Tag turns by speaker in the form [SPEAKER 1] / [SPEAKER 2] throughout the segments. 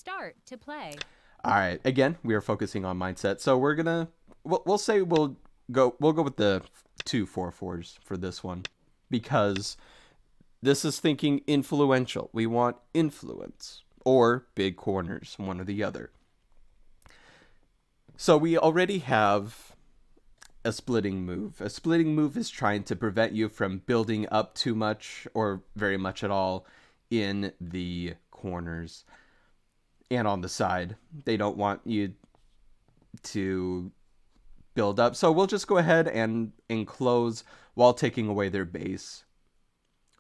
[SPEAKER 1] Start to play.
[SPEAKER 2] All right. Again, we are focusing on mindset. So we'll say we'll go with the 2 4 4s for this one because this is thinking influential. We want influence or big corners, one or the other. So we already have a splitting move. A splitting move is trying to prevent you from building up too much or very much at all in the corners and on the side. They don't want you to build up. So we'll just go ahead and enclose while taking away their base.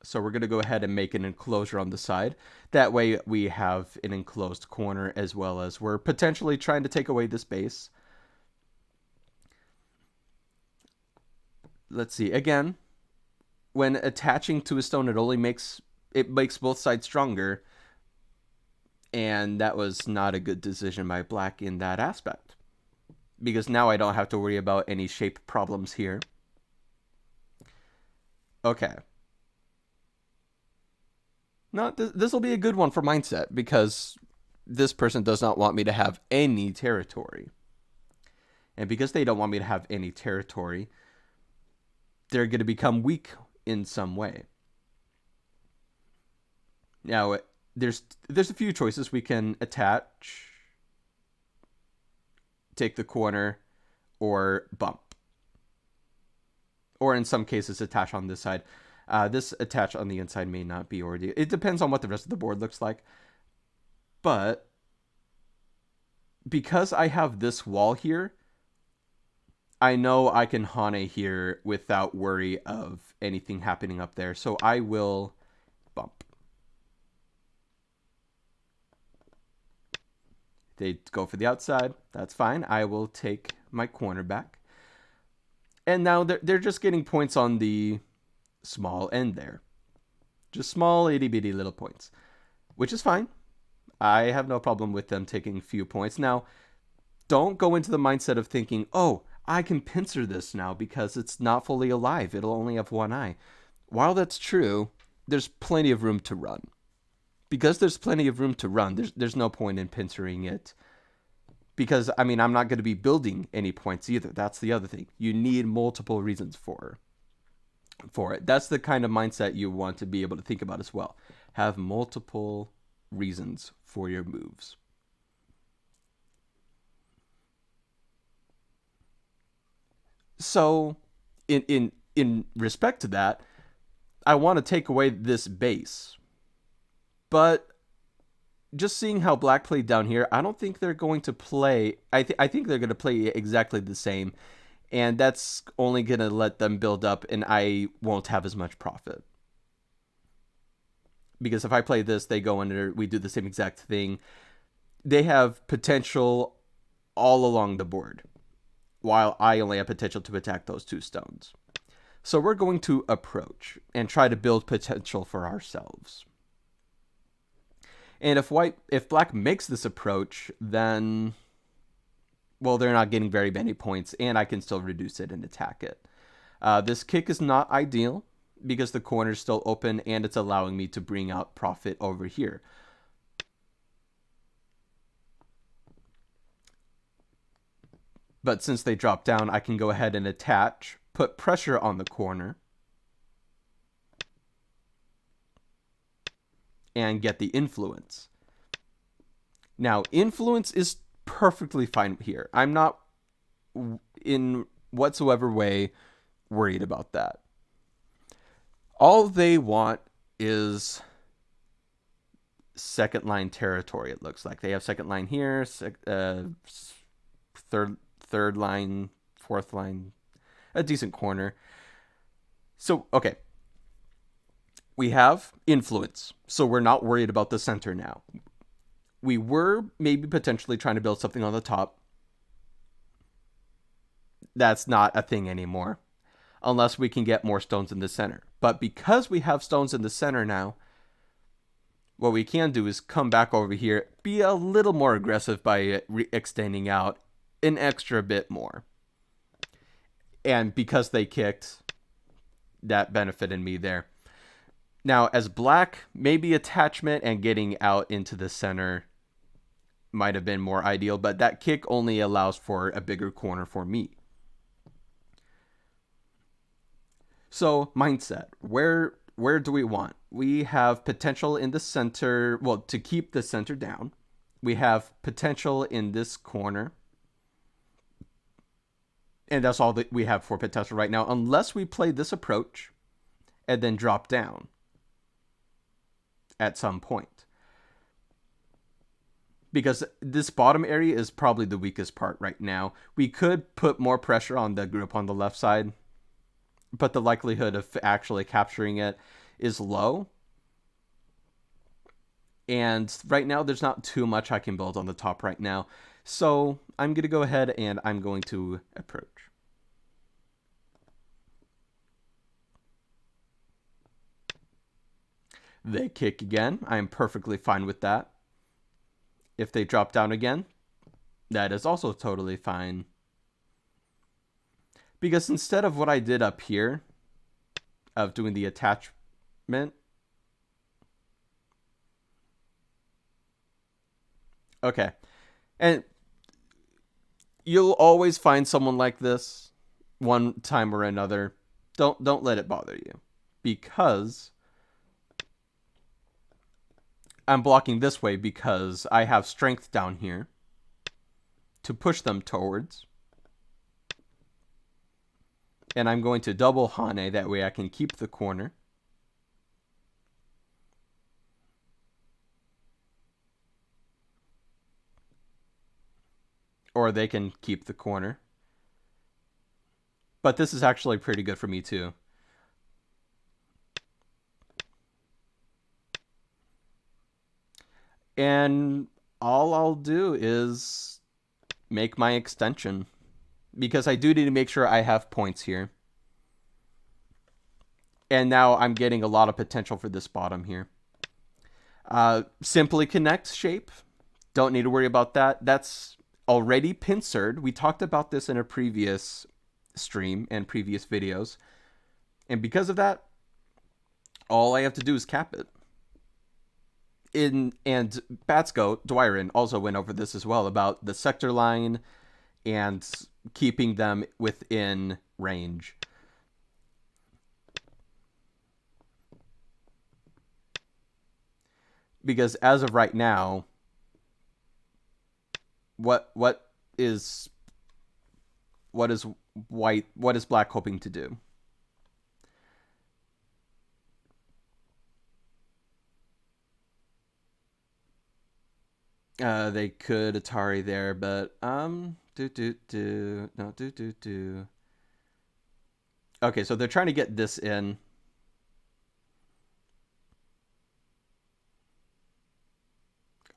[SPEAKER 2] So we're going to go ahead and make an enclosure on the side. That way we have an enclosed corner as well as we're potentially trying to take away this base. Let's see. Again, when attaching to a stone, it makes both sides stronger. And that was not a good decision by Black in that aspect. Because now I don't have to worry about any shape problems here. Okay. No, this will be a good one for mindset because this person does not want me to have any territory. And because they don't want me to have any territory, they're going to become weak in some way. Now, there's a few choices. We can attach, take the corner, or bump. Or in some cases, attach on this side. This attach on the inside may not be already. It depends on what the rest of the board looks like. But because I have this wall here, I know I can Hane here without worry of anything happening up there. So I will bump. They go for the outside. That's fine. I will take my corner back. And now they're just getting points on the small end there. Just small itty bitty little points. Which is fine. I have no problem with them taking few points. Now, don't go into the mindset of thinking, oh, I can pincer this now because it's not fully alive. It'll only have one eye. While that's true, there's plenty of room to run. Because there's plenty of room to run, there's no point in pincering it. Because, I mean, I'm not going to be building any points either. That's the other thing. You need multiple reasons for it. That's the kind of mindset you want to be able to think about as well. Have multiple reasons for your moves. So, in respect to that, I want to take away this base. But just seeing how Black played down here, I don't think they're going to play. I think they're going to play exactly the same, and that's only going to let them build up, and I won't have as much profit. Because if I play this, they go under, we do the same exact thing. They have potential all along the board, while I only have potential to attack those 2 stones. So we're going to approach and try to build potential for ourselves. And if Black makes this approach, then, well, they're not getting very many points, and I can still reduce it and attack it. This kick is not ideal because the corner is still open, and it's allowing me to bring out profit over here. But since they drop down, I can go ahead and attach, put pressure on the corner, and get the influence. Now, influence is perfectly fine here. I'm not in whatsoever way worried about that. All they want is second line territory, it looks like. They have second line here, third line, fourth line, a decent corner. So, okay. We have influence, so we're not worried about the center now. We were maybe potentially trying to build something on the top. That's not a thing anymore, unless we can get more stones in the center. But because we have stones in the center now, what we can do is come back over here, be a little more aggressive by extending out an extra bit more. And because they kicked, that benefited me there. Now, as Black, maybe attachment and getting out into the center might have been more ideal, but that kick only allows for a bigger corner for me. So mindset, where do we want? We have potential in the center, well, to keep the center down. We have potential in this corner. And that's all that we have for potential right now, unless we play this approach and then drop down at some point. Because this bottom area is probably the weakest part right now. We could put more pressure on the group on the left side, but the likelihood of actually capturing it is low. And right now, there's not too much I can build on the top right now. So I'm going to go ahead and I'm going to approach. They kick again. I am perfectly fine with that. If they drop down again, that is also totally fine. Because instead of what I did up here, of doing the attachment, okay, and you'll always find someone like this one time or another. Don't let it bother you, because I'm blocking this way because I have strength down here to push them towards. And I'm going to double Hane, that way I can keep the corner. Or they can keep the corner. But this is actually pretty good for me too. And all I'll do is make my extension, because I do need to make sure I have points here. And now I'm getting a lot of potential for this bottom here. Simply connect shape. Don't need to worry about that. That's already pincered. We talked about this in a previous stream and previous videos. And because of that, all I have to do is cap it. And Batsko, Dwyron also went over this as well, about the sector line and keeping them within range. Because as of right now, what is Black hoping to do? They could Atari there, but Okay, so they're trying to get this in.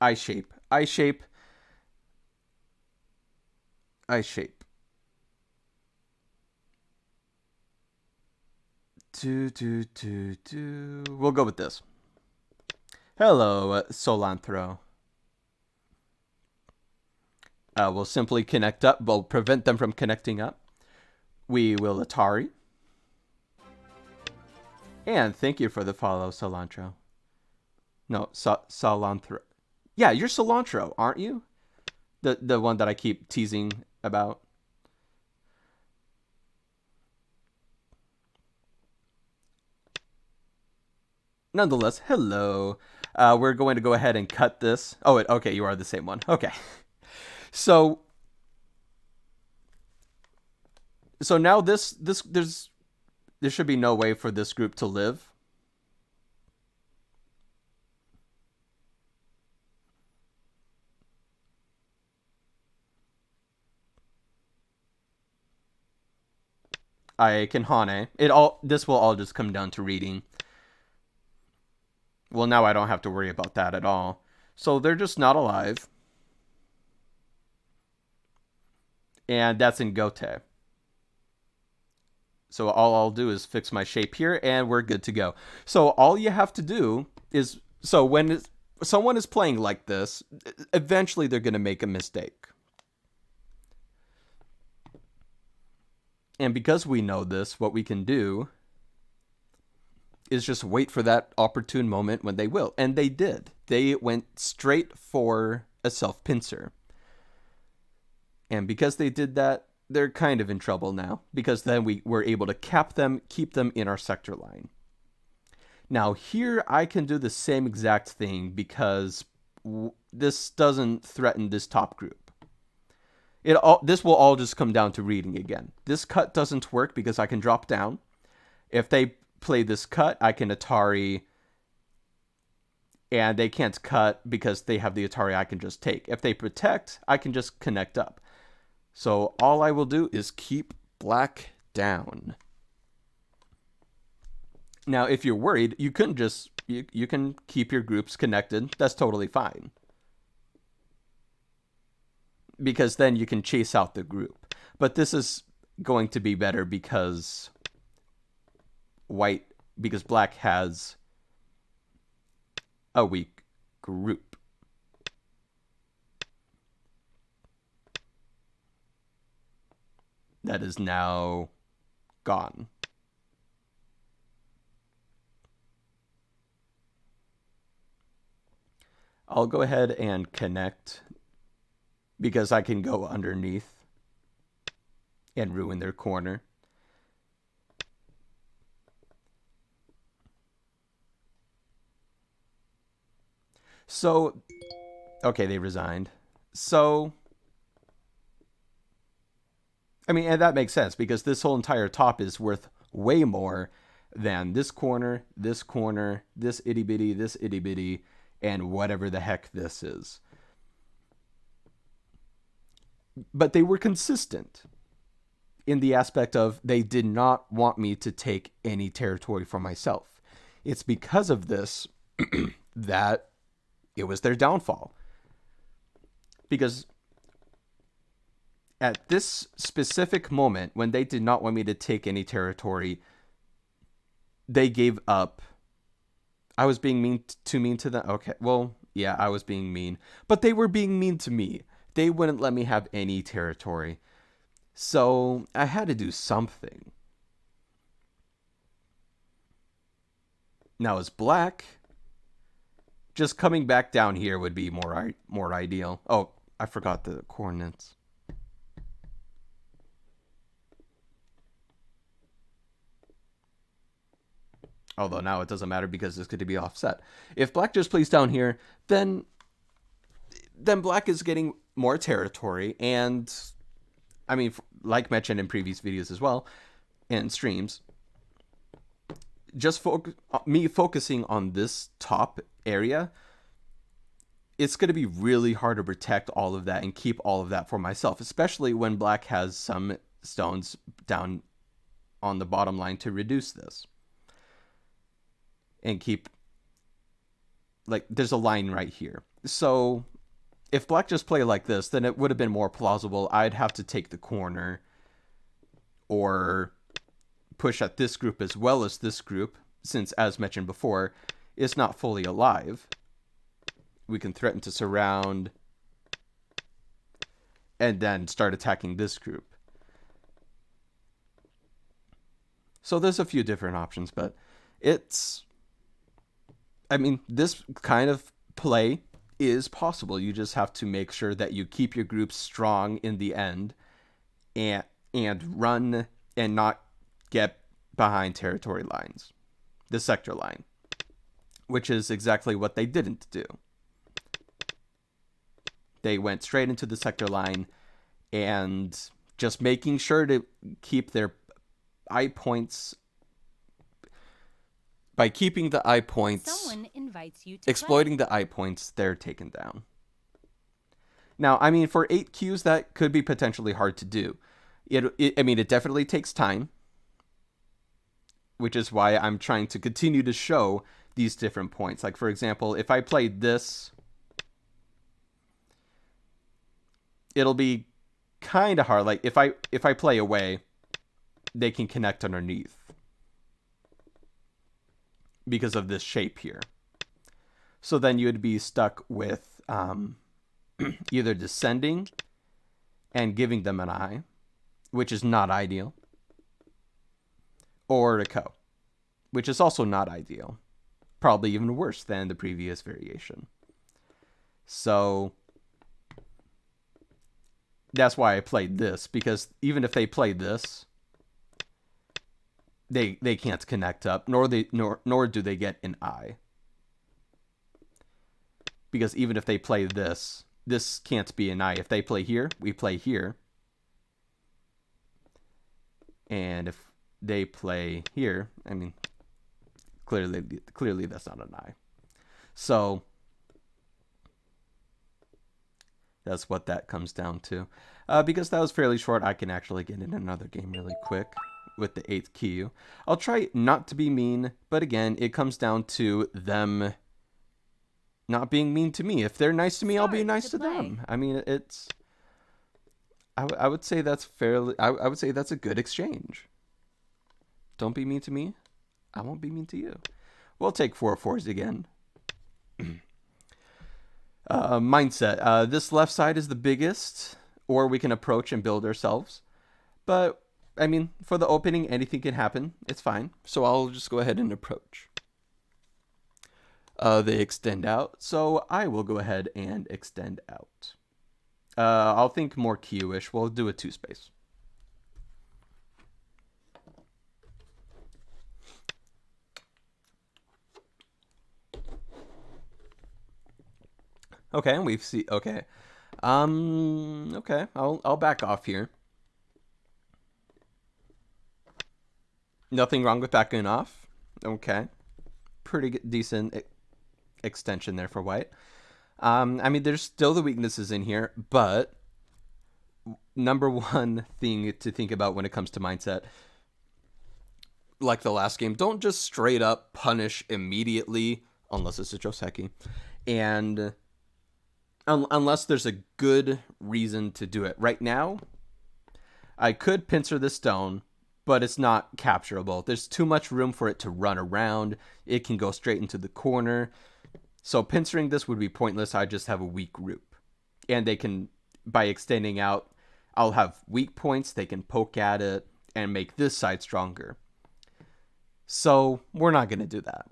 [SPEAKER 2] I shape. We'll go with this. Hello, Solanthro. We'll simply connect up. We'll prevent them from connecting up. We will Atari. And thank you for the follow, Cilantro. No, Cilantro. Yeah, you're Cilantro, aren't you? The one that I keep teasing about. Nonetheless, hello. We're going to go ahead and cut this. Oh, okay, you are the same one. Okay. So now there should be no way for this group to live. I can Hane. This will all just come down to reading. Well, now I don't have to worry about that at all. So they're just not alive. And that's in Gote. So all I'll do is fix my shape here, and we're good to go. So all you have to do is, so when someone is playing like this, eventually they're going to make a mistake. And because we know this, what we can do is just wait for that opportune moment when they will. And they did. They went straight for a self-pincer. And because they did that, they're kind of in trouble now, because then we were able to cap them, keep them in our sector line. Now here I can do the same exact thing because this doesn't threaten this top group. This will all just come down to reading again. This cut doesn't work because I can drop down. If they play this cut, I can Atari, and they can't cut because they have the Atari I can just take. If they protect, I can just connect up. So all I will do is keep black down. Now, if you're worried, you can just you can keep your groups connected. That's totally fine. Because then you can chase out the group. But this is going to be better because black has a weak group. That is now gone. I'll go ahead and connect because I can go underneath and ruin their corner. So, okay, they resigned. So, I mean, and that makes sense because this whole entire top is worth way more than this corner, this itty bitty, and whatever the heck this is. But they were consistent in the aspect of they did not want me to take any territory for myself. It's because of this that it was their downfall. Because at this specific moment, when they did not want me to take any territory, they gave up. I was being mean to them. Okay, well, yeah, I was being mean. But they were being mean to me. They wouldn't let me have any territory. So I had to do something. Now as black, just coming back down here would be more ideal. Oh, I forgot the coordinates. Although now it doesn't matter because it's going to be offset. If black just plays down here, then black is getting more territory. And, I mean, like mentioned in previous videos as well, and streams, just me focusing on this top area, it's going to be really hard to protect all of that and keep all of that for myself, especially when black has some stones down on the bottom line to reduce this. And keep, like, there's a line right here. So if black just played like this, then it would have been more plausible. I'd have to take the corner or push at this group as well as this group, since, as mentioned before, it's not fully alive. We can threaten to surround and then start attacking this group. So there's a few different options, but it's... I mean, this kind of play is possible. You just have to make sure that you keep your group strong in the end and run and not get behind territory lines, the sector line, which is exactly what they didn't do. They went straight into the sector line and just making sure to keep their eye points. By keeping the eye points,
[SPEAKER 1] Someone invites you to
[SPEAKER 2] exploiting the eye points, they're taken down. Now, I mean, for 8 Qs, that could be potentially hard to do. I mean, it definitely takes time, which is why I'm trying to continue to show these different points. Like, for example, if I played this, it'll be kind of hard. Like, if I play away, they can connect underneath because of this shape here. So then you would be stuck with either descending and giving them an eye, which is not ideal, or a ko, which is also not ideal. Probably even worse than the previous variation. So that's why I played this, because even if they play this, they can't connect up, nor do they get an eye. Because even if they play this, this can't be an eye. If they play here, we play here. And if they play here, I mean, clearly that's not an eye. So that's what that comes down to. Because that was fairly short, I can actually get in another game really quick with the 8th Kyute. I'll try not to be mean, but again, it comes down to them not being mean to me. If they're nice to me, I'll be nice to them. I mean, it's... I would say that's fairly... I would say that's a good exchange. Don't be mean to me. I won't be mean to you. We'll take 4 fours again. Mindset. This left side is the biggest, or we can approach and build ourselves. But, I mean, for the opening, anything can happen. It's fine. So I'll just go ahead and approach. They extend out, so I will go ahead and extend out. I'll think more Q-ish. We'll do a 2 space. Okay, and we've seen... Okay. Okay, I'll back off here. Nothing wrong with backing off. Okay. Pretty decent extension there for white. I mean, there's still the weaknesses in here, but number one thing to think about when it comes to mindset, like the last game, don't just straight up punish immediately, unless it's a Joseki, and unless there's a good reason to do it. Right now, I could pincer this stone, but it's not capturable. There's too much room for it to run around. It can go straight into the corner. So pincering this would be pointless. I just have a weak group. And they can, by extending out, I'll have weak points. They can poke at it and make this side stronger. So we're not going to do that.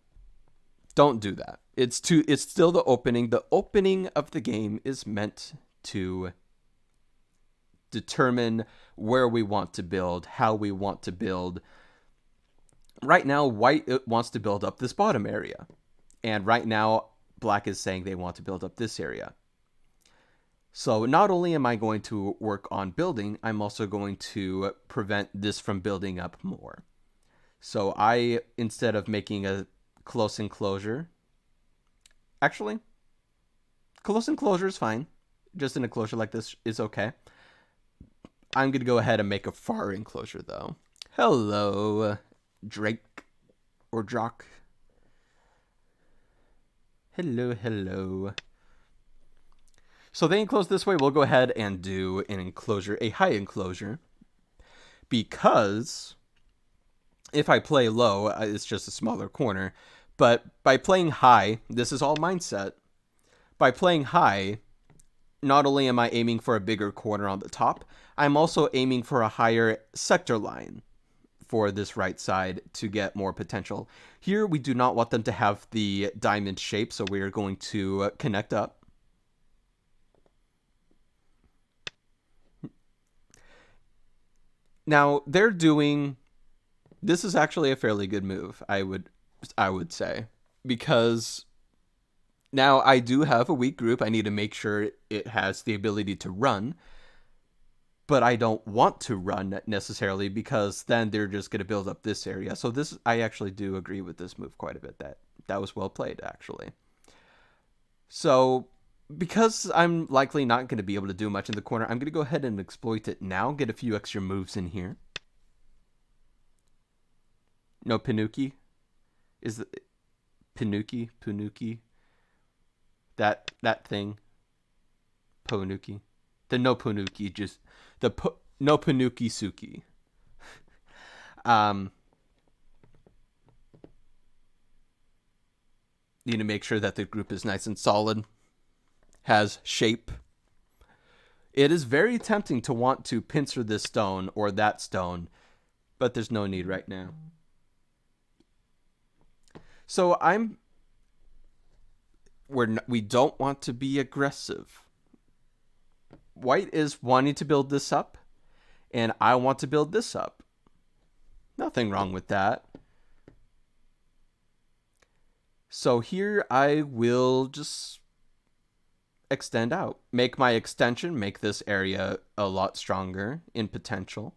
[SPEAKER 2] Don't do that. It's still the opening. The opening of the game is meant to determine where we want to build, how we want to build. Right now, white wants to build up this bottom area. And right now, black is saying they want to build up this area. So not only am I going to work on building, I'm also going to prevent this from building up more. So I, instead of making a close enclosure, actually, close enclosure is fine. Just an enclosure like this is okay. I'm going to go ahead and make a far enclosure, though. Hello, Drake or Jock. Hello, hello. So they enclose this way. We'll go ahead and do an enclosure, a high enclosure, because if I play low, it's just a smaller corner. But by playing high, this is all mindset. By playing high, not only am I aiming for a bigger corner on the top, I'm also aiming for a higher sector line for this right side to get more potential. Here, we do not want them to have the diamond shape, so we are going to connect up. Now, they're doing... This is actually a fairly good move, I would say, because now I do have a weak group. I need to make sure it has the ability to run, but I don't want to run necessarily, because then they're just going to build up this area. So this, I actually do agree with this move quite a bit. That was well played, actually. So because I'm likely not going to be able to do much in the corner, I'm going to go ahead and exploit it now, get a few extra moves in here. No Panuki? Is the Panuki? That thing. Ponuki. The no Panuki, just the no Panuki Suki. Need to make sure that the group is nice and solid, has shape. It is very tempting to want to pincer this stone or that stone, but there's no need right now. So we don't want to be aggressive. white is wanting to build this up, and I want to build this up. Nothing wrong with that. So here I will just extend out. Make my extension, make this area a lot stronger in potential.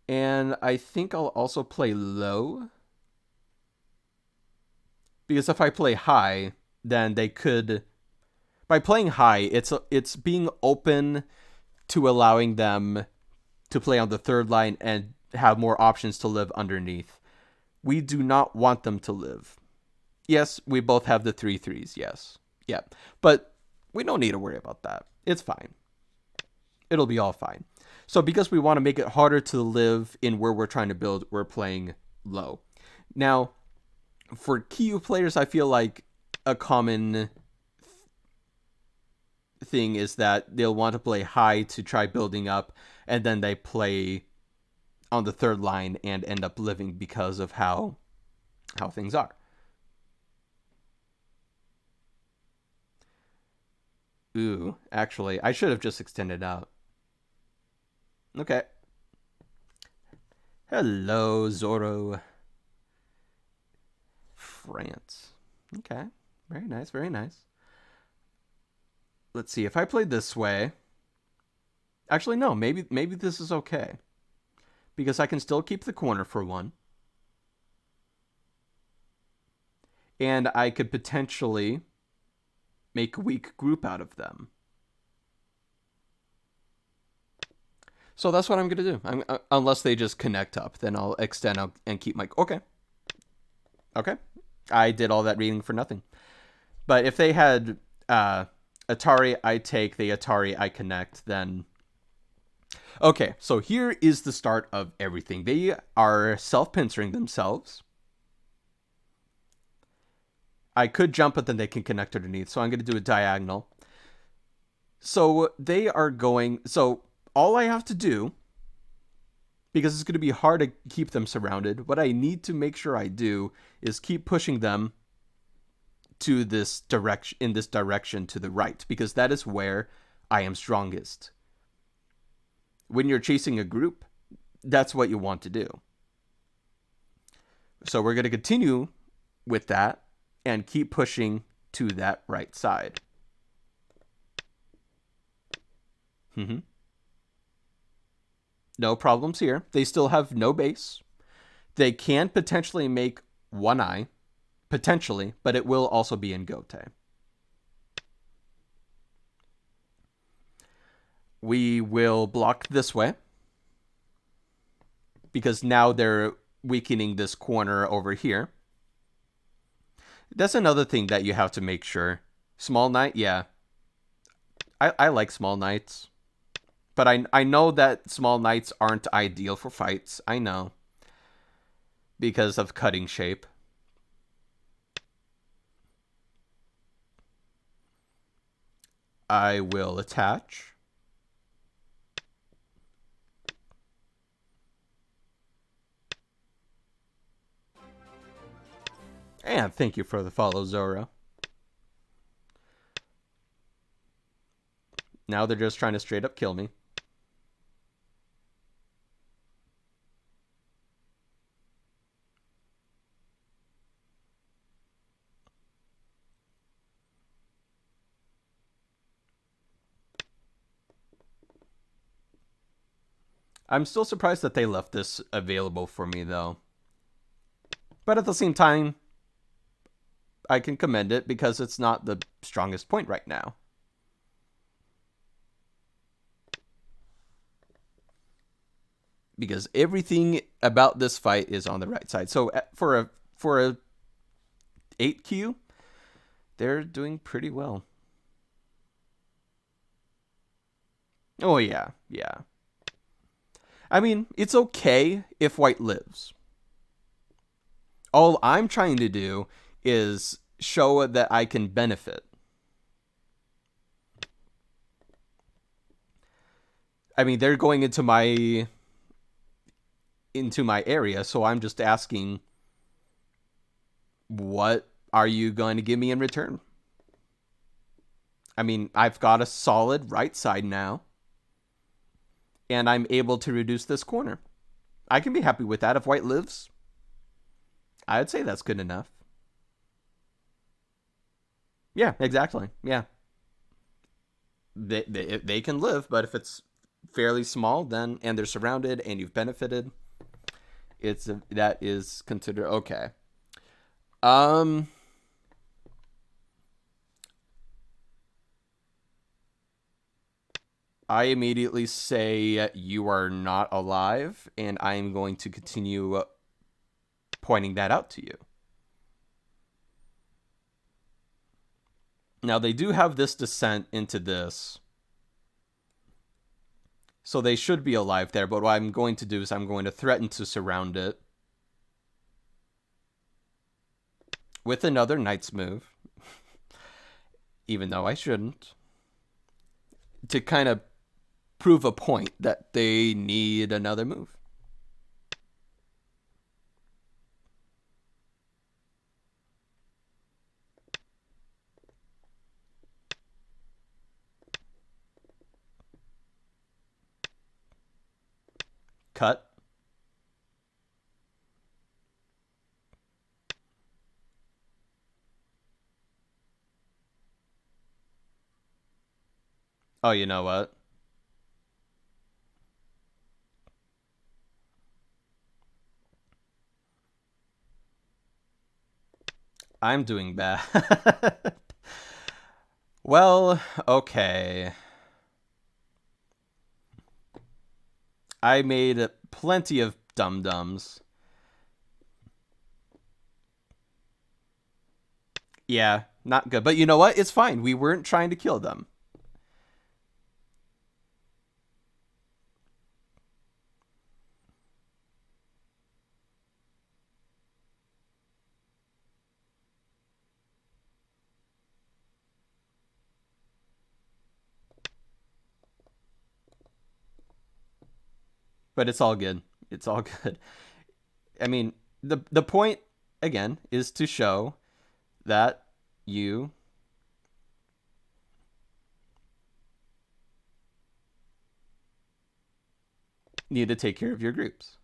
[SPEAKER 2] And I think I'll also play low. Because if I play high, then they could... By playing high, it's being open to allowing them to play on the third line and have more options to live underneath. We do not want them to live. Yes, we both have the 3/3s, yes. Yeah, but we don't need to worry about that. It's fine. It'll be all fine. So because we want to make it harder to live in where we're trying to build, we're playing low. Now, for Kyute players, I feel like a common thing is that they'll want to play high to try building up, and then they play on the third line and end up living because of how things are. Ooh, actually, I should have just extended out. Okay. Hello, Zorro. France. Okay. Very nice, very nice. Let's see, if I played this way... Actually, no, maybe this is okay. Because I can still keep the corner for one. And I could potentially make a weak group out of them. So that's what I'm going to do. Unless they just connect up, then I'll extend out and keep my... Okay. Okay. I did all that reading for nothing. But if they had Atari, I take, the Atari, I connect, then... Okay, so here is the start of everything. They are self-pincering themselves. I could jump, but then they can connect underneath. So I'm going to do a diagonal. So they are going... So all I have to do, because it's going to be hard to keep them surrounded, what I need to make sure I do is keep pushing them to this direction, in this direction to the right, because that is where I am strongest. When you're chasing a group, that's what you want to do. So we're going to continue with that and keep pushing to that right side. No problems here. They still have no base. They can potentially make one eye, potentially, but it will also be in Gote. We will block this way, because now they're weakening this corner over here. That's another thing that you have to make sure. Small knight, yeah. I like small knights. But I know that small knights aren't ideal for fights. I know. Because of cutting shape. I will attach. And thank you for the follow, Zoro. Now they're just trying to straight up kill me. I'm still surprised that they left this available for me, though. But at the same time, I can commend it because it's not the strongest point right now. Because everything about this fight is on the right side. So for a 8Q, they're doing pretty well. Oh yeah, yeah. I mean, it's okay if white lives. All I'm trying to do is show that I can benefit. I mean, they're going into my area, so I'm just asking, what are you going to give me in return? I mean, I've got a solid right side now, and I'm able to reduce this corner. I can be happy with that. If white lives, I'd say that's good enough. Yeah, exactly. Yeah. They can live, but if it's fairly small, then and they're surrounded and you've benefited, that is considered okay. Um, I immediately say you are not alive, and I am going to continue pointing that out to you. Now, they do have this descent into this, so they should be alive there, but what I'm going to do is I'm going to threaten to surround it with another knight's move, even though I shouldn't, to kind of prove a point that they need another move. Cut. Oh, you know what? I'm doing bad. Well, okay. I made plenty of dum-dums. Yeah, not good. But you know what? It's fine. We weren't trying to kill them. But it's all good. It's all good. I mean, the point again is to show that you need to take care of your groups.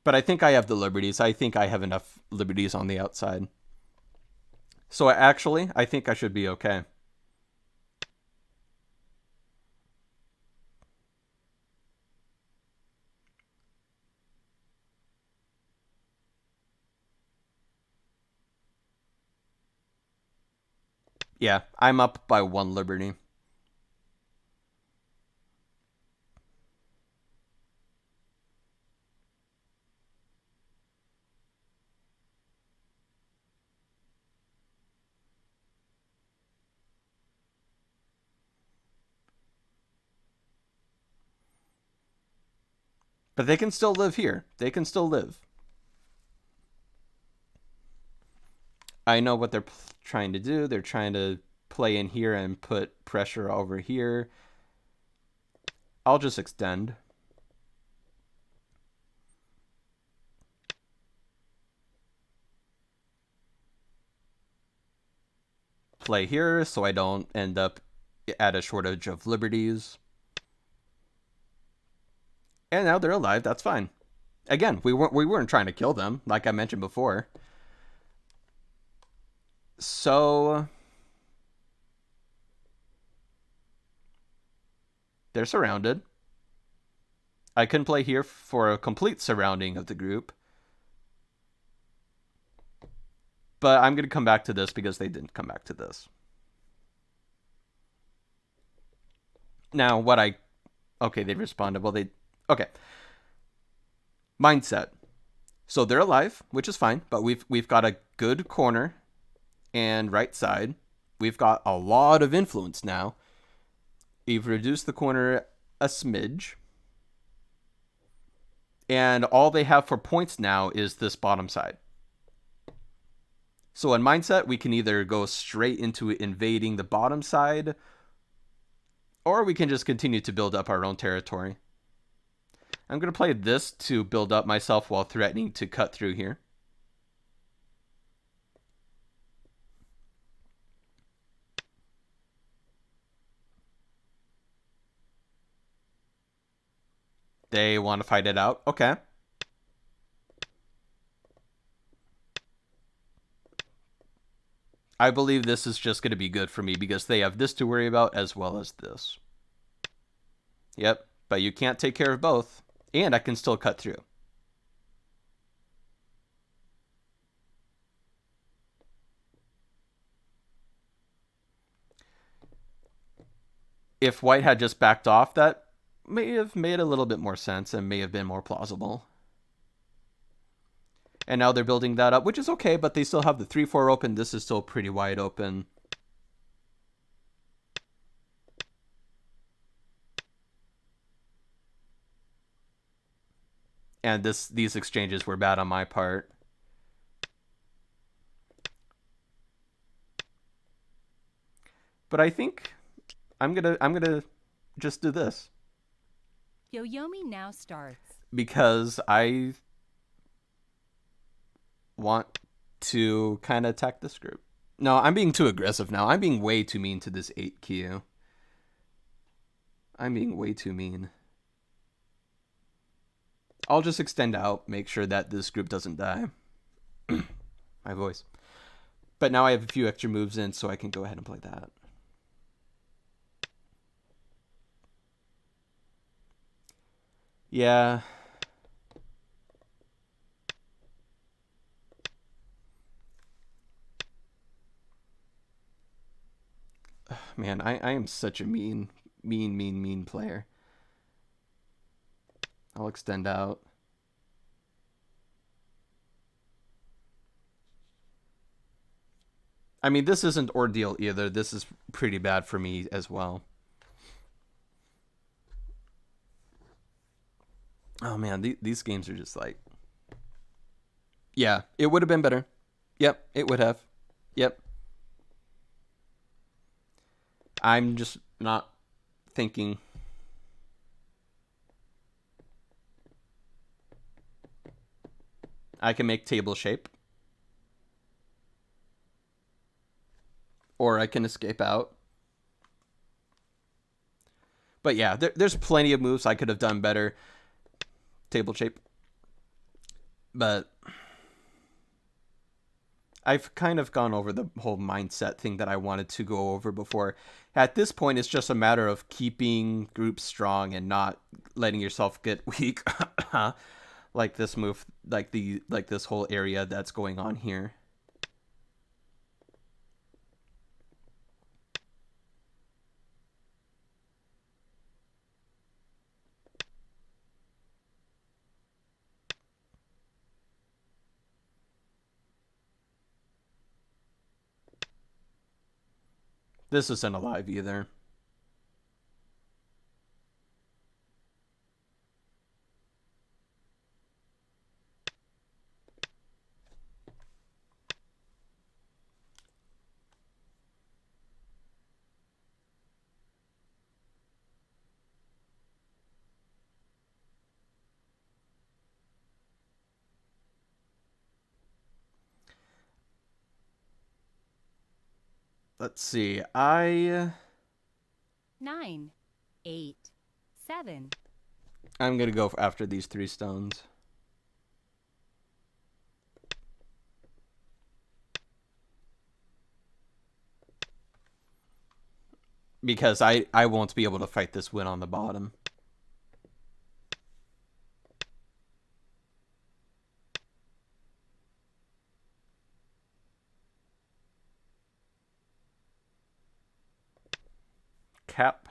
[SPEAKER 2] But I think I have the liberties. I think I have enough liberties on the outside. So actually, I think I should be okay. Yeah, I'm up by 1 liberty. But they can still live here. They can still live. I know what they're trying to do. They're trying to play in here and put pressure over here. I'll just extend. Play here so I don't end up at a shortage of liberties. And now they're alive. That's fine. Again, we weren't trying to kill them, like I mentioned before. So they're surrounded. I can play here for a complete surrounding of the group. But I'm going to come back to this because they didn't come back to this. Now, okay, they responded. Well, okay. Mindset. So they're alive, which is fine, but we've got a good corner and right side. We've got a lot of influence now. We've reduced the corner a smidge. And all they have for points now is this bottom side. So in mindset, we can either go straight into invading the bottom side, or we can just continue to build up our own territory. I'm going to play this to build up myself while threatening to cut through here. They want to fight it out. Okay. I believe this is just going to be good for me because they have this to worry about as well as this. Yep, but you can't take care of both. And I can still cut through. If white had just backed off, that may have made a little bit more sense and may have been more plausible. And now they're building that up, which is okay, but they still have the 3-4 open. This is still pretty wide open. And these exchanges were bad on my part. But I think I'm gonna just do this.
[SPEAKER 1] Yoyomi now starts.
[SPEAKER 2] Because I want to kind of attack this group. No, I'm being too aggressive now. I'm being way too mean to this 8Q. I'm being way too mean. I'll just extend out, make sure that this group doesn't die. My voice. But now I have a few extra moves in, so I can go ahead and play that. Yeah. Man, I am such a mean player. I'll extend out. I mean, this isn't ordeal either. This is pretty bad for me as well. Oh man, these games are just like... Yeah, it would have been better. Yep, it would have. Yep. I'm just not thinking. I can make table shape. Or I can escape out. But yeah, there's plenty of moves I could have done better. Table shape. But I've kind of gone over the whole mindset thing that I wanted to go over before. At this point, it's just a matter of keeping groups strong and not letting yourself get weak. Like this move, like this whole area that's going on here. This isn't alive either. Let's see.
[SPEAKER 1] 9, 8, 7.
[SPEAKER 2] I'm gonna go after these 3 stones. Because I won't be able to fight this win on the bottom. Cap.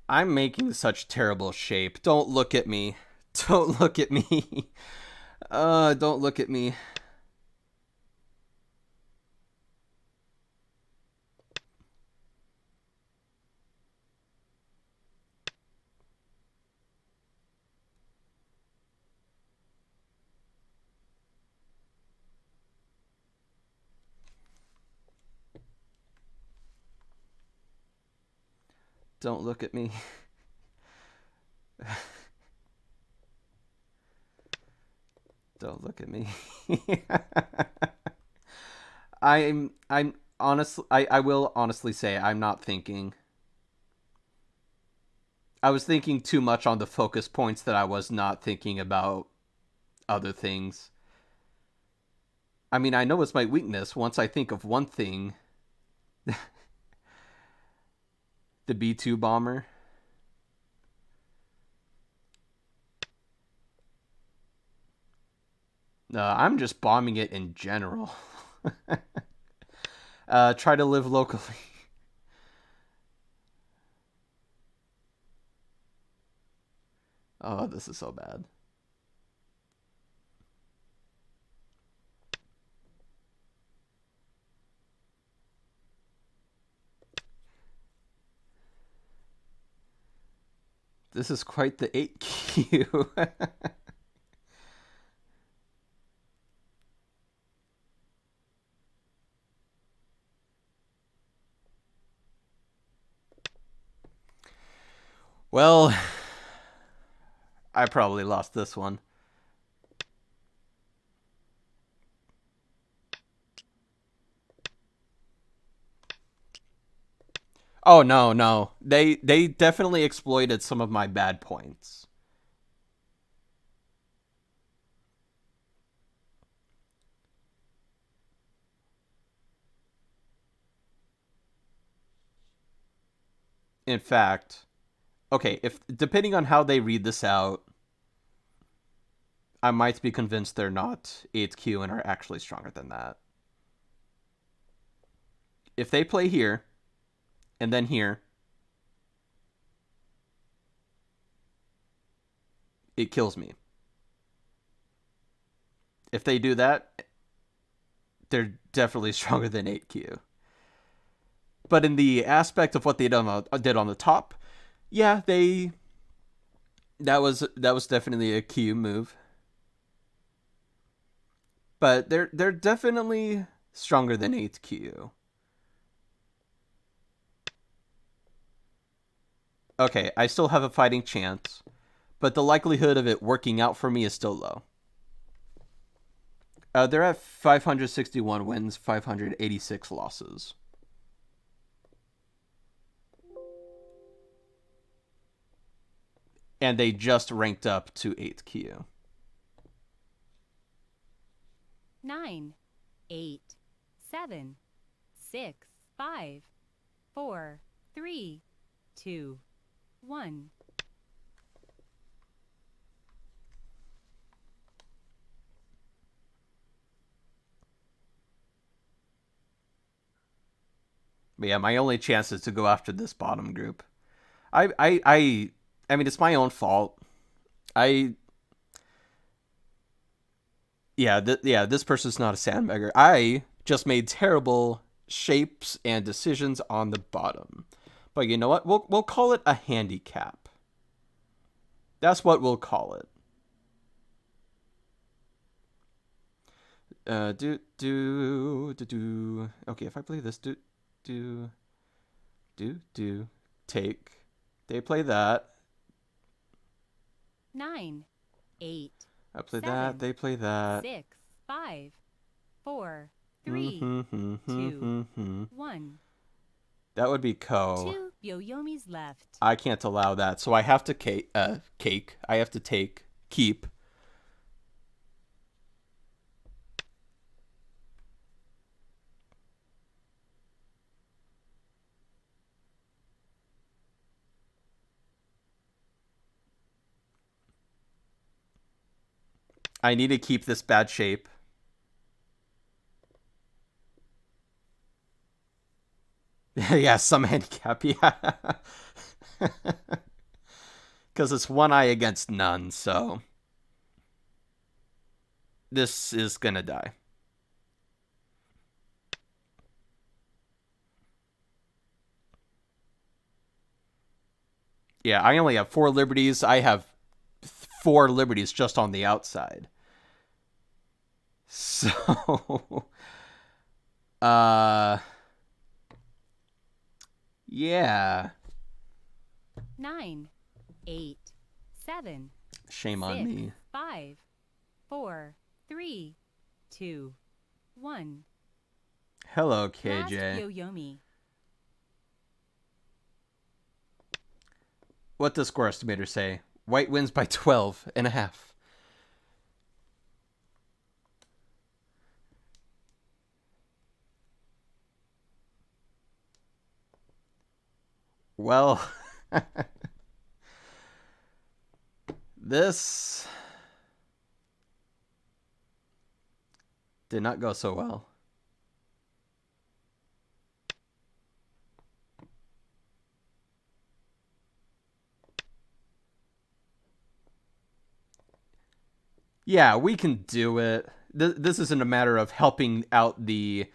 [SPEAKER 2] I'm making such terrible shape. Don't look at me. Don't look at me. Don't look at me. Don't look at me. Don't look at me. I'm honestly I will honestly say I'm not thinking. I was thinking too much on the focus points that I was not thinking about other things. I mean, I know it's my weakness. Once I think of one thing, the B2 bomber. I'm just bombing it in general. Try to live locally. Oh, this is so bad. This is quite the 8Q. Well, I probably lost this one. Oh no, no. They definitely exploited some of my bad points. In fact, okay, if depending on how they read this out, I might be convinced they're not 8Q and are actually stronger than that. If they play here and then here, it kills me. If they do that, they're definitely stronger than 8Q. But in the aspect of what they did on the top, yeah, that was definitely a Q move. But they're definitely stronger than 8Q. Okay, I still have a fighting chance, but the likelihood of it working out for me is still low. They're at 561 wins, 586 losses. And they just ranked up to 8Q.
[SPEAKER 1] 9, 8, 7, 6, 5, 4, 3, 2, 1.
[SPEAKER 2] But yeah, my only chance is to go after this bottom group. I mean, it's my own fault. I yeah, this person's not a sandbagger. I just made terrible shapes and decisions on the bottom. But you know what? We'll call it a handicap. That's what we'll call it. Do. Okay, if I play this, do take. They play that.
[SPEAKER 1] 9, 8,
[SPEAKER 2] I play
[SPEAKER 1] 7,
[SPEAKER 2] that. They play that.
[SPEAKER 1] 6, 5, 4, 3, 2, 1.
[SPEAKER 2] That would be Ko.
[SPEAKER 1] 2 Yoyomis left.
[SPEAKER 2] I can't allow that, so I have to cake. I have to keep. I need to keep this bad shape. Yeah, some handicap, yeah. Because it's one eye against none, so this is gonna die. Yeah, I only have 4 liberties. I have 4 liberties just on the outside. So, uh, yeah.
[SPEAKER 1] 9, 8, 7,
[SPEAKER 2] Shame on
[SPEAKER 1] 6,
[SPEAKER 2] me.
[SPEAKER 1] 5, 4, 3, 2, 1.
[SPEAKER 2] Hello,
[SPEAKER 1] Last
[SPEAKER 2] KJ.
[SPEAKER 1] Yo-Yomi.
[SPEAKER 2] What does score estimator say? White wins by 12.5. Well, this did not go so well. Yeah, we can do it. This isn't a matter of helping out the...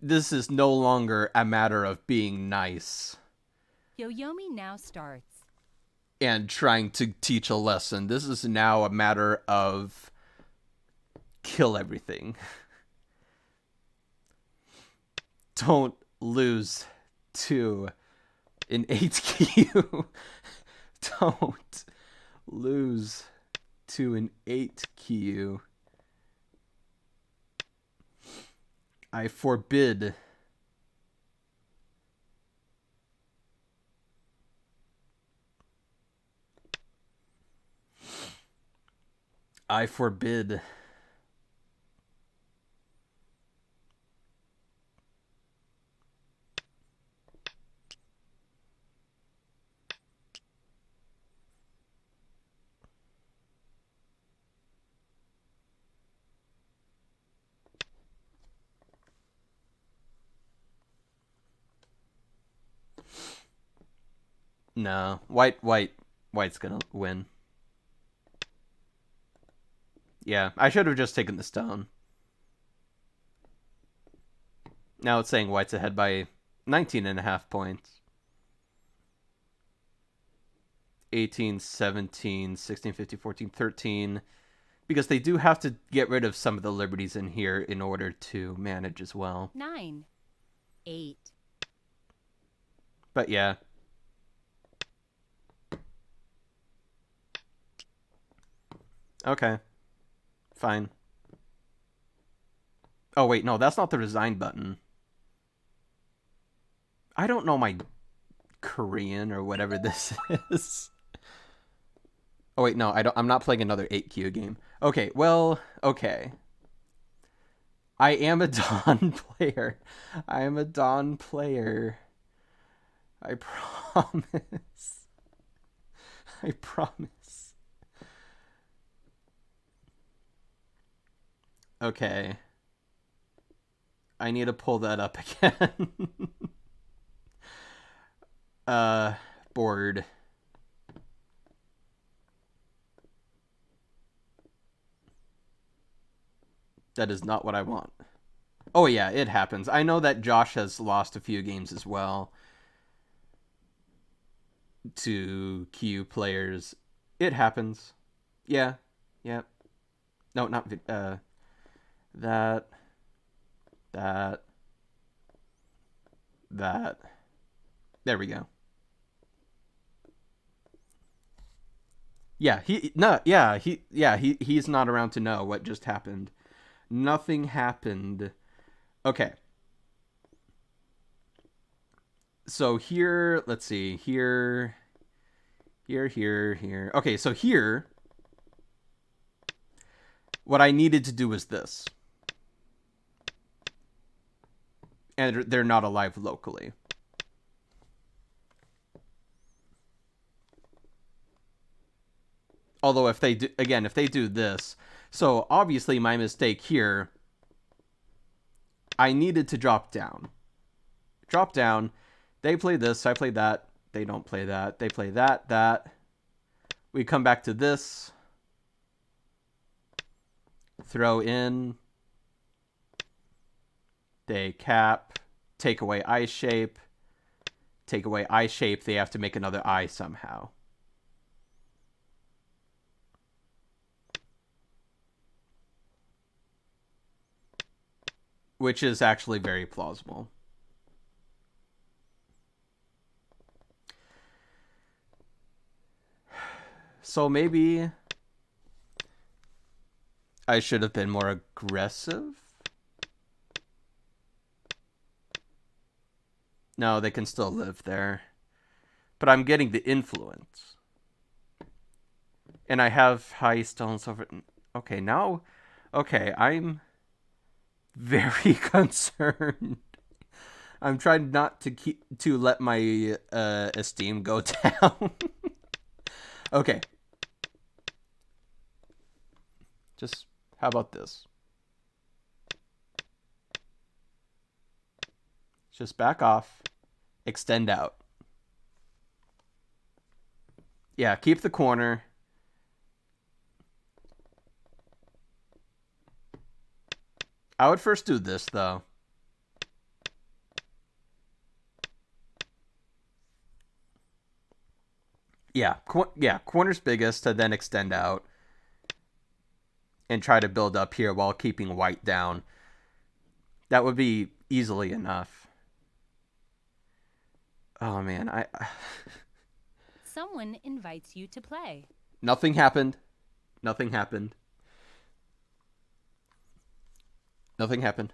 [SPEAKER 2] This is no longer a matter of being nice
[SPEAKER 1] Yo-Yomi now starts.
[SPEAKER 2] and trying to teach a lesson. This is now a matter of kill everything. Don't lose to an 8Q. Don't lose to an 8Q. I forbid. I forbid. No, white's gonna win. Yeah, I should have just taken the stone. Now it's saying white's ahead by 19.5 points. 18, 17, 16, 15, 14, 13. Because they do have to get rid of some of the liberties in here in order to manage as well.
[SPEAKER 1] 9, 8.
[SPEAKER 2] But yeah. Okay. Fine. Oh, wait, no, that's not the resign button. I don't know my Korean or whatever this is. Oh, wait, no, I'm not playing another 8Q game. Okay, well, okay. I am a Dawn player. I am a Dawn player. I promise. I promise. Okay. I need to pull that up again. Board. That is not what I want. Oh yeah, it happens. I know that Josh has lost a few games as well to Q players. It happens. Yeah. Yeah. No, not that. There we go. Yeah, he's not around to know what just happened. Nothing happened. Okay. So here, let's see. Here. Okay, so here what I needed to do was this. And they're not alive locally. Although if they do, again, if they do this, so obviously my mistake here, I needed to drop down. Drop down. They play this, I play that. They don't play that. They play that. We come back to this. Throw in. They cap. Take away eye shape. Take away eye shape. They have to make another eye somehow. which is actually very plausible. So maybe I should have been more aggressive. No, they can still live there. But I'm getting the influence. And I have high stones over... Okay, now... Okay, I'm very concerned. I'm trying not to let my esteem go down. Okay. Just, how about this? Just back off. Extend out. Yeah, keep the corner. I would first do this, though. Yeah, corner's biggest to then extend out. And try to build up here while keeping white down. That would be easily enough. Oh, man,
[SPEAKER 1] Someone invites you to play.
[SPEAKER 2] Nothing happened. Nothing happened. Nothing happened.